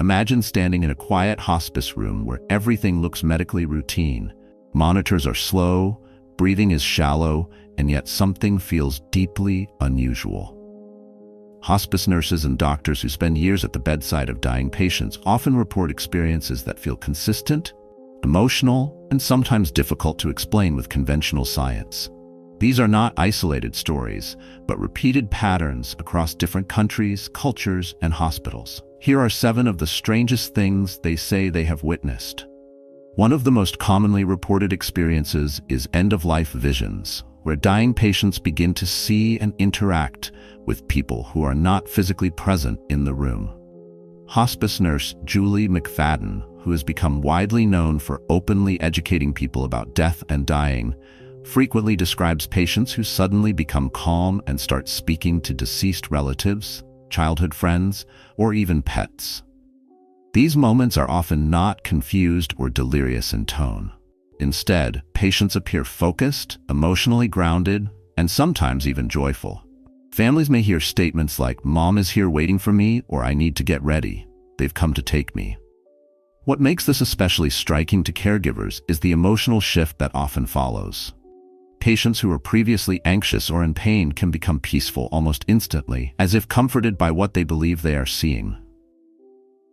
Imagine standing in a quiet hospice room where everything looks medically routine. Monitors are slow, breathing is shallow, and yet something feels deeply unusual. Hospice nurses and doctors who spend years at the bedside of dying patients often report experiences that feel consistent, emotional, and sometimes difficult to explain with conventional science. These are not isolated stories, but repeated patterns across different countries, cultures, and hospitals. Here are 7 of the strangest things they say they have witnessed. One of the most commonly reported experiences is end-of-life visions, where dying patients begin to see and interact with people who are not physically present in the room. Hospice nurse Julie McFadden, who has become widely known for openly educating people about death and dying, frequently describes patients who suddenly become calm and start speaking to deceased relatives, childhood friends, or even pets. These moments are often not confused or delirious in tone. Instead, patients appear focused, emotionally grounded, and sometimes even joyful. Families may hear statements like, "Mom is here waiting for me," or "I need to get ready. They've come to take me." What makes this especially striking to caregivers is the emotional shift that often follows. Patients who were previously anxious or in pain can become peaceful almost instantly, as if comforted by what they believe they are seeing.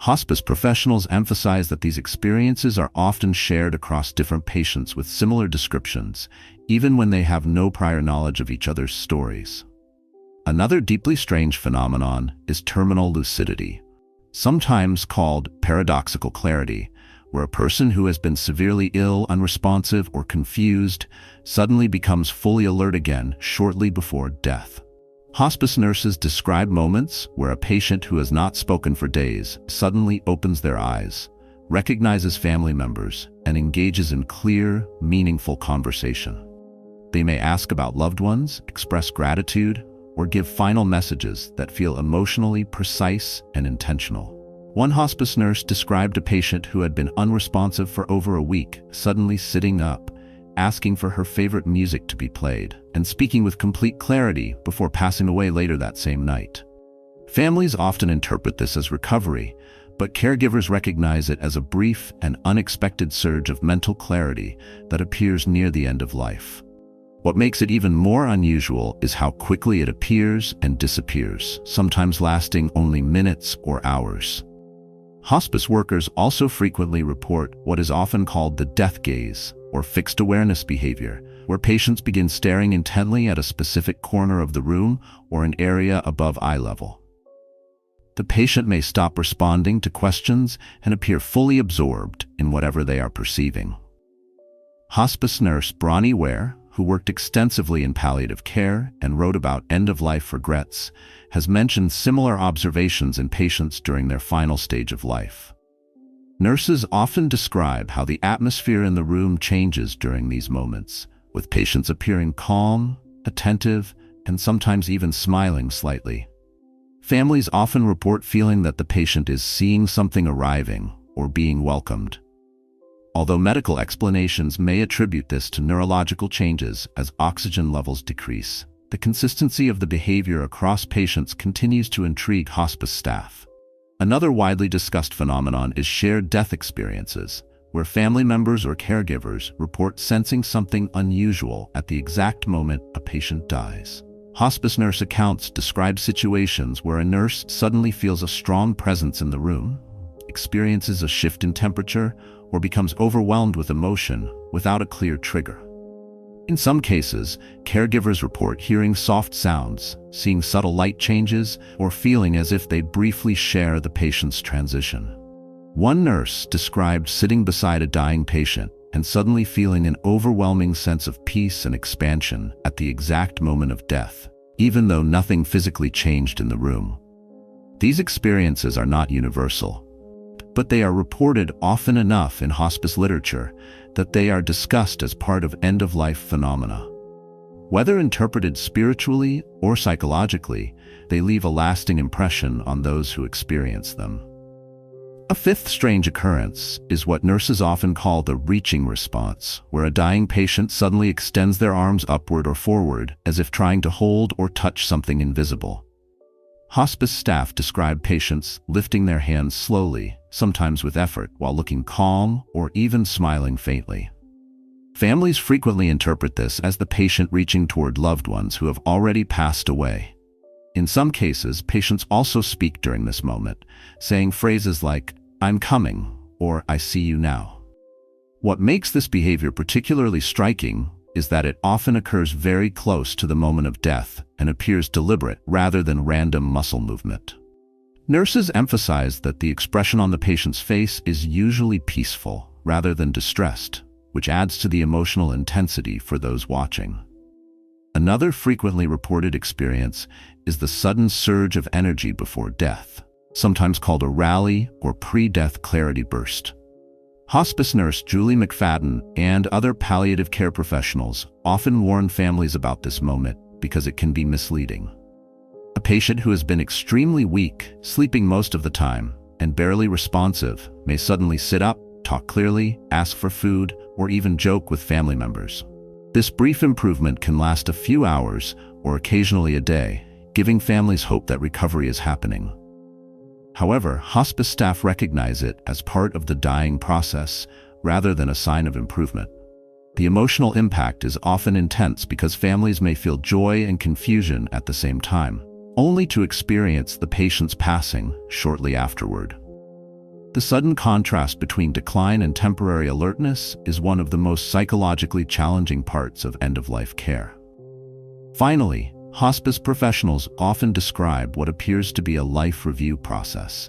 Hospice professionals emphasize that these experiences are often shared across different patients with similar descriptions, even when they have no prior knowledge of each other's stories. Another deeply strange phenomenon is terminal lucidity, sometimes called paradoxical clarity, where a person who has been severely ill, unresponsive, or confused suddenly becomes fully alert again shortly before death. Hospice nurses describe moments where a patient who has not spoken for days suddenly opens their eyes, recognizes family members, and engages in clear, meaningful conversation. They may ask about loved ones, express gratitude, or give final messages that feel emotionally precise and intentional. One hospice nurse described a patient who had been unresponsive for over a week, suddenly sitting up, asking for her favorite music to be played, and speaking with complete clarity before passing away later that same night. Families often interpret this as recovery, but caregivers recognize it as a brief and unexpected surge of mental clarity that appears near the end of life. What makes it even more unusual is how quickly it appears and disappears, sometimes lasting only minutes or hours. Hospice workers also frequently report what is often called the death gaze, or fixed awareness behavior, where patients begin staring intently at a specific corner of the room or an area above eye level. The patient may stop responding to questions and appear fully absorbed in whatever they are perceiving. Hospice nurse Bronnie Ware, who worked extensively in palliative care and wrote about end-of-life regrets, has mentioned similar observations in patients during their final stage of life. Nurses often describe how the atmosphere in the room changes during these moments, with patients appearing calm, attentive, and sometimes even smiling slightly. Families often report feeling that the patient is seeing something arriving or being welcomed. Although medical explanations may attribute this to neurological changes as oxygen levels decrease, the consistency of the behavior across patients continues to intrigue hospice staff. Another widely discussed phenomenon is shared death experiences, where family members or caregivers report sensing something unusual at the exact moment a patient dies. Hospice nurse accounts describe situations where a nurse suddenly feels a strong presence in the room, experiences a shift in temperature, or becomes overwhelmed with emotion without a clear trigger. In some cases, caregivers report hearing soft sounds, seeing subtle light changes, or feeling as if they briefly share the patient's transition. One nurse described sitting beside a dying patient and suddenly feeling an overwhelming sense of peace and expansion at the exact moment of death, even though nothing physically changed in the room. These experiences are not universal, but they are reported often enough in hospice literature that they are discussed as part of end-of-life phenomena. Whether interpreted spiritually or psychologically, they leave a lasting impression on those who experience them. A fifth strange occurrence is what nurses often call the reaching response, where a dying patient suddenly extends their arms upward or forward as if trying to hold or touch something invisible. Hospice staff describe patients lifting their hands slowly, sometimes with effort, while looking calm or even smiling faintly. Families frequently interpret this as the patient reaching toward loved ones who have already passed away. In some cases, patients also speak during this moment, saying phrases like, "I'm coming," or "I see you now." What makes this behavior particularly striking is that it often occurs very close to the moment of death and appears deliberate rather than random muscle movement. Nurses emphasize that the expression on the patient's face is usually peaceful rather than distressed, which adds to the emotional intensity for those watching. Another frequently reported experience is the sudden surge of energy before death, sometimes called a rally or pre-death clarity burst. Hospice nurse Julie McFadden and other palliative care professionals often warn families about this moment because it can be misleading. A patient who has been extremely weak, sleeping most of the time, and barely responsive may suddenly sit up, talk clearly, ask for food, or even joke with family members. This brief improvement can last a few hours or occasionally a day, giving families hope that recovery is happening. However, hospice staff recognize it as part of the dying process rather than a sign of improvement. The emotional impact is often intense because families may feel joy and confusion at the same time, only to experience the patient's passing shortly afterward. The sudden contrast between decline and temporary alertness is one of the most psychologically challenging parts of end-of-life care. Finally, hospice professionals often describe what appears to be a life review process,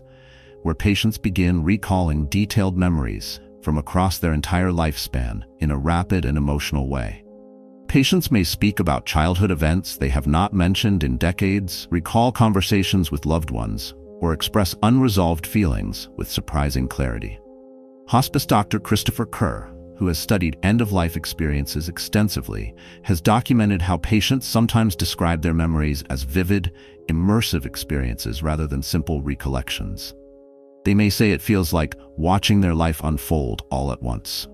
where patients begin recalling detailed memories from across their entire lifespan in a rapid and emotional way. Patients may speak about childhood events they have not mentioned in decades, recall conversations with loved ones, or express unresolved feelings with surprising clarity. Hospice Dr. Christopher Kerr, who has studied end-of-life experiences extensively, has documented how patients sometimes describe their memories as vivid, immersive experiences rather than simple recollections. They may say it feels like watching their life unfold all at once.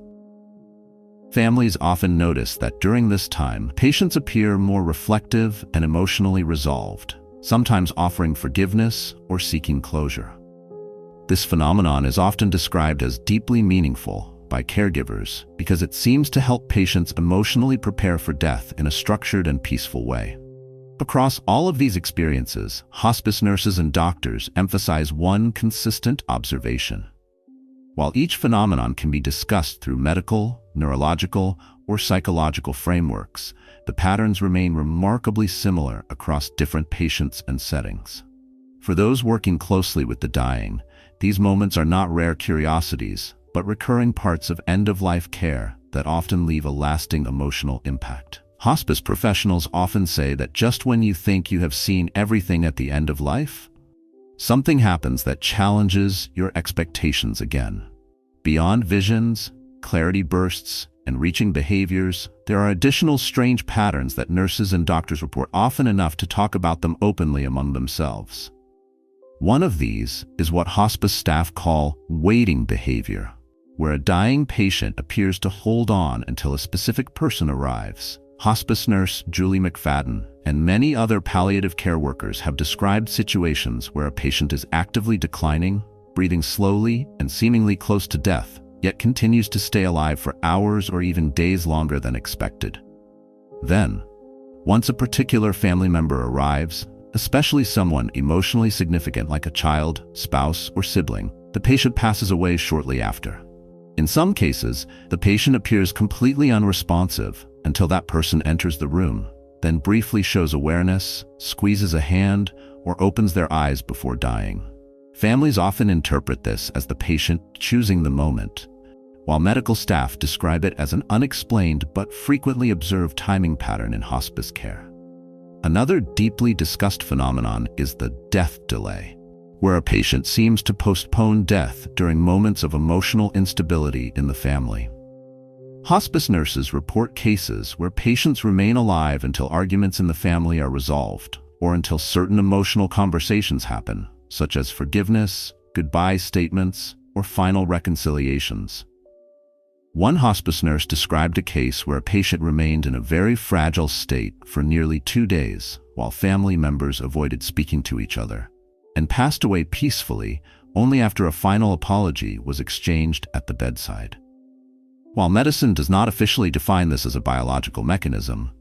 Families often notice that during this time, patients appear more reflective and emotionally resolved, sometimes offering forgiveness or seeking closure. This phenomenon is often described as deeply meaningful by caregivers because it seems to help patients emotionally prepare for death in a structured and peaceful way. Across all of these experiences, hospice nurses and doctors emphasize one consistent observation. While each phenomenon can be discussed through medical, neurological, or psychological frameworks, the patterns remain remarkably similar across different patients and settings. For those working closely with the dying, these moments are not rare curiosities, but recurring parts of end-of-life care that often leave a lasting emotional impact. Hospice professionals often say that just when you think you have seen everything at the end of life, something happens that challenges your expectations again. Beyond visions, clarity bursts, and reaching behaviors, there are additional strange patterns that nurses and doctors report often enough to talk about them openly among themselves. One of these is what hospice staff call waiting behavior, where a dying patient appears to hold on until a specific person arrives. Hospice nurse Julie McFadden and many other palliative care workers have described situations where a patient is actively declining, breathing slowly, and seemingly close to death, yet continues to stay alive for hours or even days longer than expected. Then, once a particular family member arrives, especially someone emotionally significant like a child, spouse, or sibling, the patient passes away shortly after. In some cases, the patient appears completely unresponsive until that person enters the room, then briefly shows awareness, squeezes a hand, or opens their eyes before dying. Families often interpret this as the patient choosing the moment, while medical staff describe it as an unexplained but frequently observed timing pattern in hospice care. Another deeply discussed phenomenon is the death delay, where a patient seems to postpone death during moments of emotional instability in the family. Hospice nurses report cases where patients remain alive until arguments in the family are resolved, or until certain emotional conversations happen, such as forgiveness, goodbye statements, or final reconciliations. One hospice nurse described a case where a patient remained in a very fragile state for nearly 2 days, while family members avoided speaking to each other, and passed away peacefully only after a final apology was exchanged at the bedside. While medicine does not officially define this as a biological mechanism,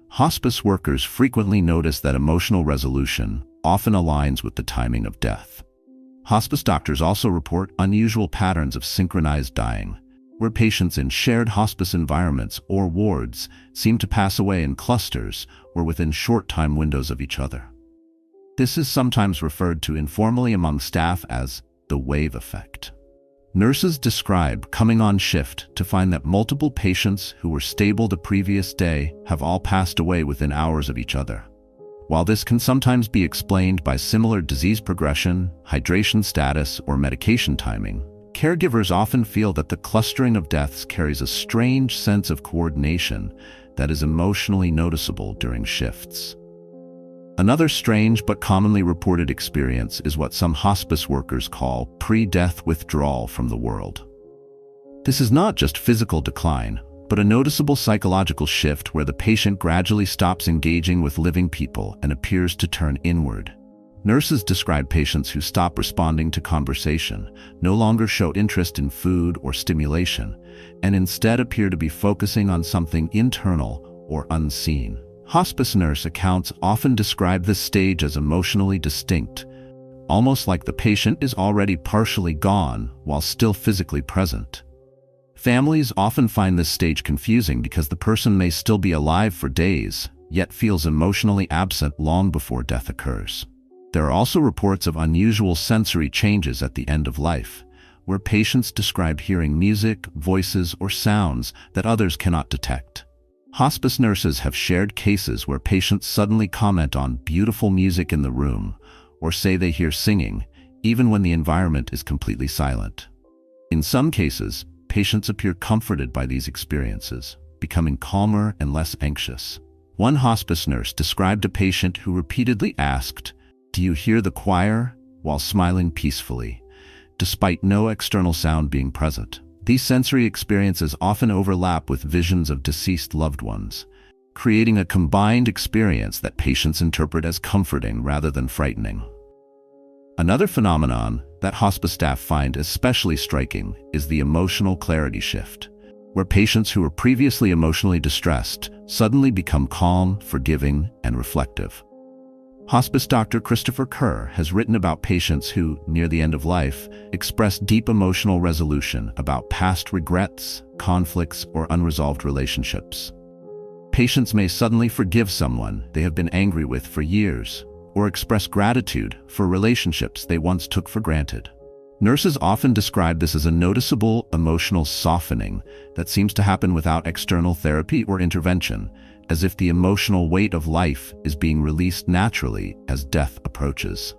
hospice workers frequently notice that emotional resolution often aligns with the timing of death. Hospice doctors also report unusual patterns of synchronized dying, where patients in shared hospice environments or wards seem to pass away in clusters or within short time windows of each other. This is sometimes referred to informally among staff as the wave effect. Nurses describe coming on shift to find that multiple patients who were stable the previous day have all passed away within hours of each other. While this can sometimes be explained by similar disease progression, hydration status, or medication timing, caregivers often feel that the clustering of deaths carries a strange sense of coordination that is emotionally noticeable during shifts. Another strange but commonly reported experience is what some hospice workers call pre-death withdrawal from the world. This is not just physical decline, but a noticeable psychological shift where the patient gradually stops engaging with living people and appears to turn inward. Nurses describe patients who stop responding to conversation, no longer show interest in food or stimulation, and instead appear to be focusing on something internal or unseen. Hospice nurse accounts often describe this stage as emotionally distinct, almost like the patient is already partially gone while still physically present. Families often find this stage confusing because the person may still be alive for days, yet feels emotionally absent long before death occurs. There are also reports of unusual sensory changes at the end of life, where patients describe hearing music, voices, or sounds that others cannot detect. Hospice nurses have shared cases where patients suddenly comment on beautiful music in the room or say they hear singing, even when the environment is completely silent. In some cases, patients appear comforted by these experiences, becoming calmer and less anxious. One hospice nurse described a patient who repeatedly asked, "Do you hear the choir?" while smiling peacefully, despite no external sound being present. These sensory experiences often overlap with visions of deceased loved ones, creating a combined experience that patients interpret as comforting rather than frightening. Another phenomenon that hospice staff find especially striking is the emotional clarity shift, where patients who were previously emotionally distressed suddenly become calm, forgiving, and reflective. Hospice Dr. Christopher Kerr has written about patients who, near the end of life, express deep emotional resolution about past regrets, conflicts, or unresolved relationships. Patients may suddenly forgive someone they have been angry with for years, or express gratitude for relationships they once took for granted. Nurses often describe this as a noticeable emotional softening that seems to happen without external therapy or intervention, as if the emotional weight of life is being released naturally as death approaches.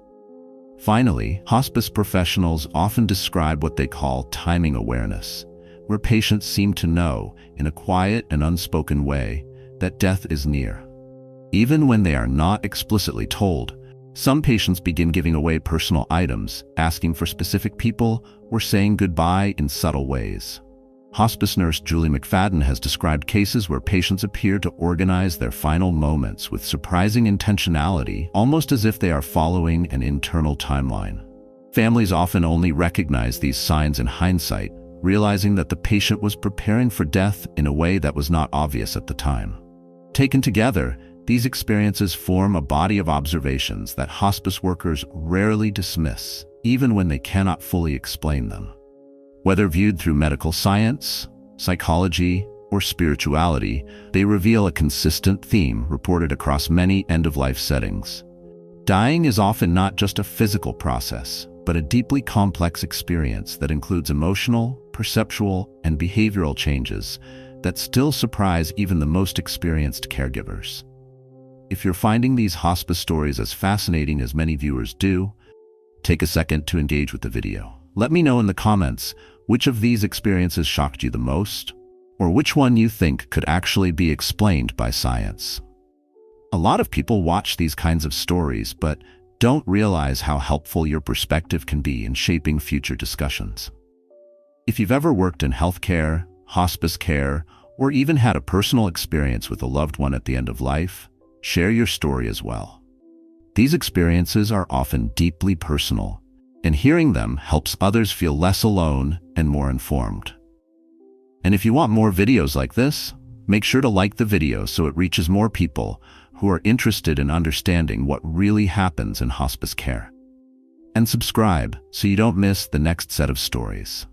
Finally, hospice professionals often describe what they call timing awareness, where patients seem to know, in a quiet and unspoken way, that death is near. Even when they are not explicitly told, some patients begin giving away personal items, asking for specific people, or saying goodbye in subtle ways. Hospice nurse Julie McFadden has described cases where patients appear to organize their final moments with surprising intentionality, almost as if they are following an internal timeline. Families often only recognize these signs in hindsight, realizing that the patient was preparing for death in a way that was not obvious at the time. Taken together, these experiences form a body of observations that hospice workers rarely dismiss, even when they cannot fully explain them. Whether viewed through medical science, psychology, or spirituality, they reveal a consistent theme reported across many end-of-life settings. Dying is often not just a physical process, but a deeply complex experience that includes emotional, perceptual, and behavioral changes that still surprise even the most experienced caregivers. If you're finding these hospice stories as fascinating as many viewers do, take a second to engage with the video. Let me know in the comments which of these experiences shocked you the most, or which one you think could actually be explained by science. A lot of people watch these kinds of stories but don't realize how helpful your perspective can be in shaping future discussions. If you've ever worked in healthcare, hospice care, or even had a personal experience with a loved one at the end of life, share your story as well. These experiences are often deeply personal, and hearing them helps others feel less alone and more informed. And if you want more videos like this, make sure to like the video so it reaches more people who are interested in understanding what really happens in hospice care. And subscribe so you don't miss the next set of stories.